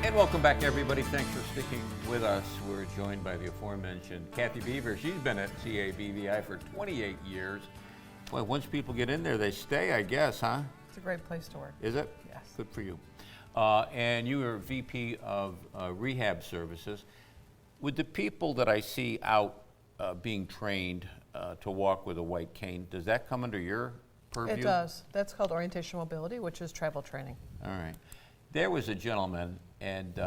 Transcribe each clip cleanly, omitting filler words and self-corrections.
And welcome back, everybody. Thanks for sticking with us. We're joined by the aforementioned Kathy Beaver. She's been at CABVI for 28 years. Well, once people get in there, they stay, I guess, huh? It's a great place to work. Is it? Yes. Good for you. And you are VP of Rehab Services. With the people that I see out being trained to walk with a white cane, does that come under your purview? It does. That's called Orientational Mobility, which is travel training. All right. There was a gentleman, and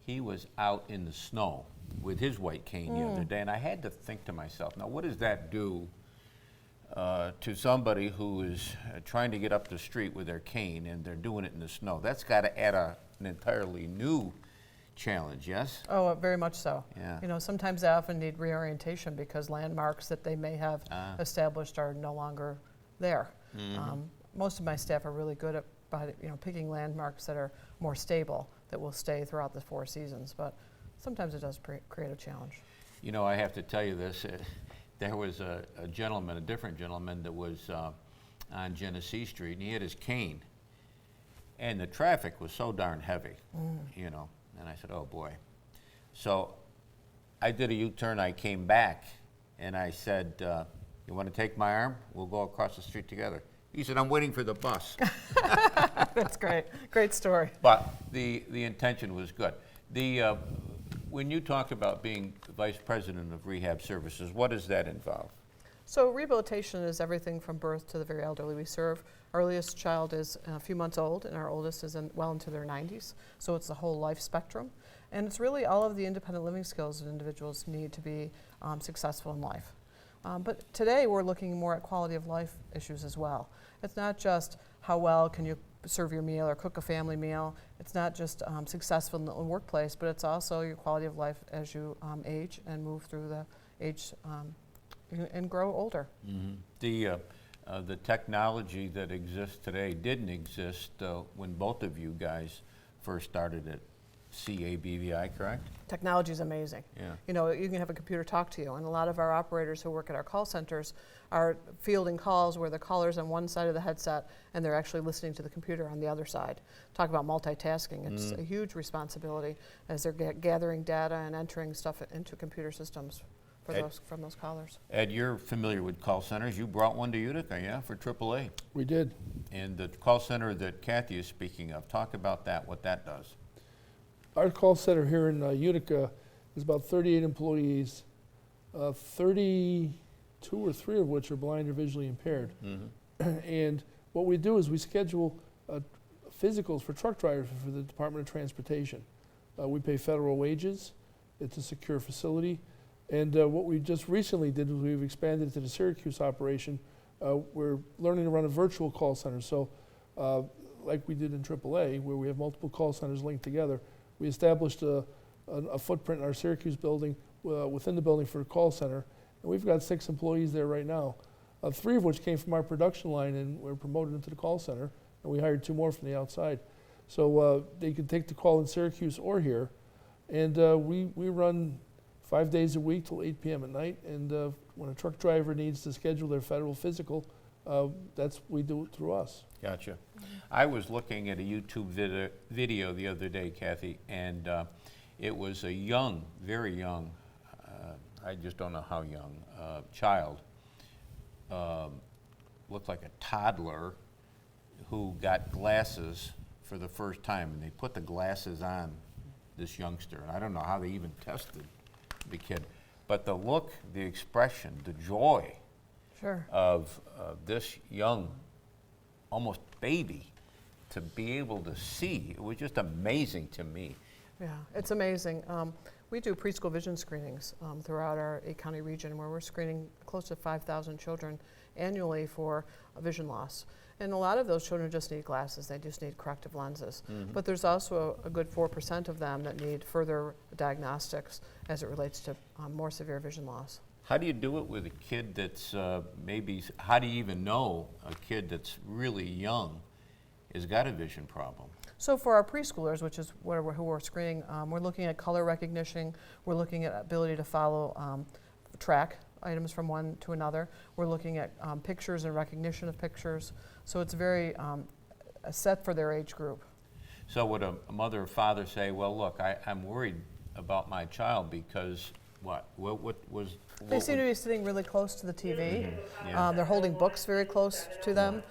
he was out in the snow with his white cane the other day, and I had to think to myself, now what does that do to somebody who is trying to get up the street with their cane and they're doing it in the snow? That's got to add an entirely new challenge, yes? Oh, very much so. Yeah. You know, sometimes they often need reorientation because landmarks that they may have established are no longer there. Most of my staff are really good at picking landmarks that are more stable, that will stay throughout the 4 seasons, but sometimes it does create a challenge. You know, I have to tell you this. There was a gentleman, a different gentleman, that was on Genesee Street, and he had his cane, and the traffic was so darn heavy, you know, and I said, oh boy. So I did a U-turn, I came back, and I said, you want to take my arm? We'll go across the street together. He said, I'm waiting for the bus. That's great. Great story. But the intention was good. When you talk about being Vice President of Rehab Services, what does that involve? So rehabilitation is everything from birth to the very elderly we serve. Our earliest child is a few months old, and our oldest is well into their 90s. So it's the whole life spectrum. And it's really all of the independent living skills that individuals need to be successful in life. But today we're looking more at quality of life issues as well. It's not just how well can you serve your meal or cook a family meal. It's not just successful in the workplace, but it's also your quality of life as you age and move through the age and grow older. The technology that exists today didn't exist when both of you guys first started at CABVI, correct? Technology is amazing. Yeah. You know, you can have a computer talk to you, and a lot of our operators who work at our call centers are fielding calls where the caller's on one side of the headset and they're actually listening to the computer on the other side. Talk about multitasking. It's a huge responsibility as they're gathering data and entering stuff into computer systems from those callers. Ed, you're familiar with call centers. You brought one to Utica, yeah, for AAA. We did. And the call center that Kathy is speaking of, talk about that, what that does. Our call center here in Utica is about 38 employees, 32 or 3 of which are blind or visually impaired. And what we do is we schedule physicals for truck drivers for the Department of Transportation. We pay federal wages. It's a secure facility. And what we just recently did was we've expanded to the Syracuse operation. We're learning to run a virtual call center. So like we did in AAA, where we have multiple call centers linked together, we established a footprint in our Syracuse building within the building for a call center, and we've got 6 employees there right now, 3 of which came from our production line and were promoted into the call center, and we hired 2 more from the outside. So they can take the call in Syracuse or here, and we run 5 days a week till 8 p.m. at night, and when a truck driver needs to schedule their federal physical, we do it through us. Gotcha. I was looking at a YouTube video the other day, Kathy, and it was a young, very young, I just don't know how young, child, looked like a toddler, who got glasses for the first time, and they put the glasses on this youngster, and I don't know how they even tested the kid, but the look, the expression, the joy of this young, almost baby, to be able to see, it was just amazing to me. Yeah, it's amazing. We do preschool vision screenings throughout our 8-county region, where we're screening close to 5,000 children annually for vision loss. And a lot of those children just need glasses. They just need corrective lenses. But there's also a good 4% of them that need further diagnostics as it relates to more severe vision loss. How do you do it with a kid that's how do you even know a kid that's really young has got a vision problem? So for our preschoolers, which is who we're screening, we're looking at color recognition. We're looking at ability to follow track items from one to another. We're looking at pictures and recognition of pictures. So it's very set for their age group. So would a mother or father say, well, look, I'm worried about my child because what? What was... They seem to be sitting really close to the TV. Yeah. They're holding books very close to them.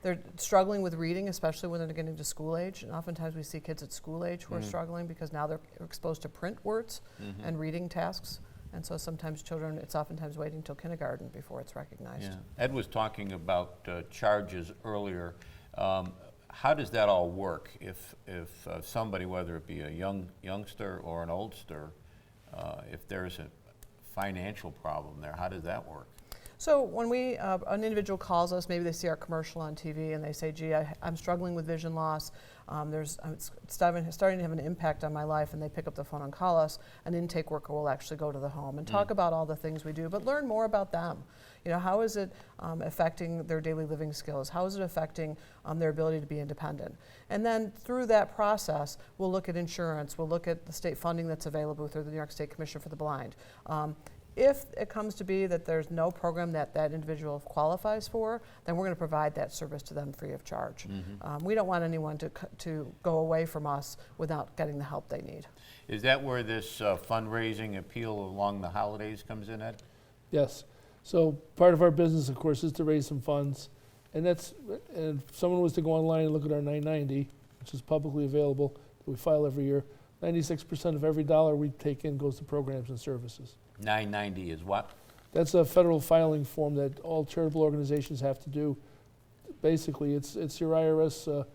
They're struggling with reading, especially when they're getting to school age. And oftentimes we see kids at school age who are struggling because now they're exposed to print words and reading tasks. And so sometimes children, it's oftentimes waiting till kindergarten before it's recognized. Yeah. Ed was talking about charges earlier. How does that all work if somebody, whether it be a youngster or an oldster, if there's a financial problem there, how does that work? So when an individual calls us, maybe they see our commercial on TV and they say, gee, I'm struggling with vision loss, it's starting to have an impact on my life, and they pick up the phone and call us, an intake worker will actually go to the home and talk about all the things we do, but learn more about them. You know, how is it affecting their daily living skills? How is it affecting their ability to be independent? And then through that process, we'll look at insurance, we'll look at the state funding that's available through the New York State Commission for the Blind. If it comes to be that there's no program that individual qualifies for, then we're going to provide that service to them free of charge. We don't want anyone to go away from us without getting the help they need. Is that where this fundraising appeal along the holidays comes in, Ed? Yes. So part of our business, of course, is to raise some funds. And if someone was to go online and look at our 990, which is publicly available, that we file every year, 96% of every dollar we take in goes to programs and services. 990 is what? That's a federal filing form that all charitable organizations have to do. Basically, it's your IRS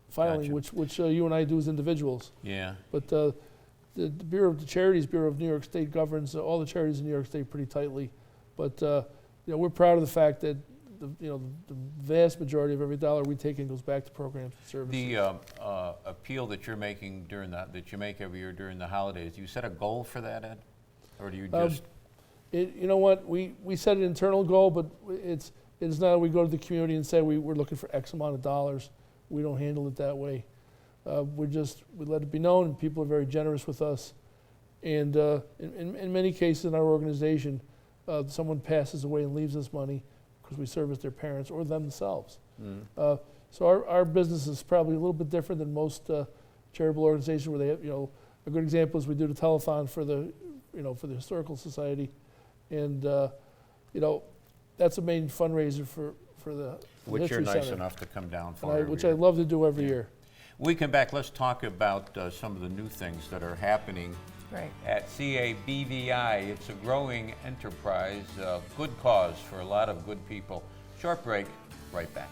filing, Gotcha. which you and I do as individuals. Yeah. But the Bureau of the Charities Bureau of New York State governs all the charities in New York State pretty tightly. But we're proud of the fact that the vast majority of every dollar we take in goes back to programs and services. The appeal that you're making that you make every year during the holidays, do you set a goal for that, Ed? Or do you just... You know what, we set an internal goal, but it's not we go to the community and say we're looking for X amount of dollars. We don't handle it that way. We let it be known, and people are very generous with us. And in many cases in our organization, someone passes away and leaves us money because we service their parents or themselves. So our business is probably a little bit different than most charitable organizations where they have, a good example is we do the telethon for the Historical Society. And, that's a main fundraiser for the Which History you're nice Center, enough to come down for every which year. I love to do every year. When we come back, let's talk about some of the new things that are happening Right. at CABVI. It's a growing enterprise, good cause for a lot of good people. Short break, right back.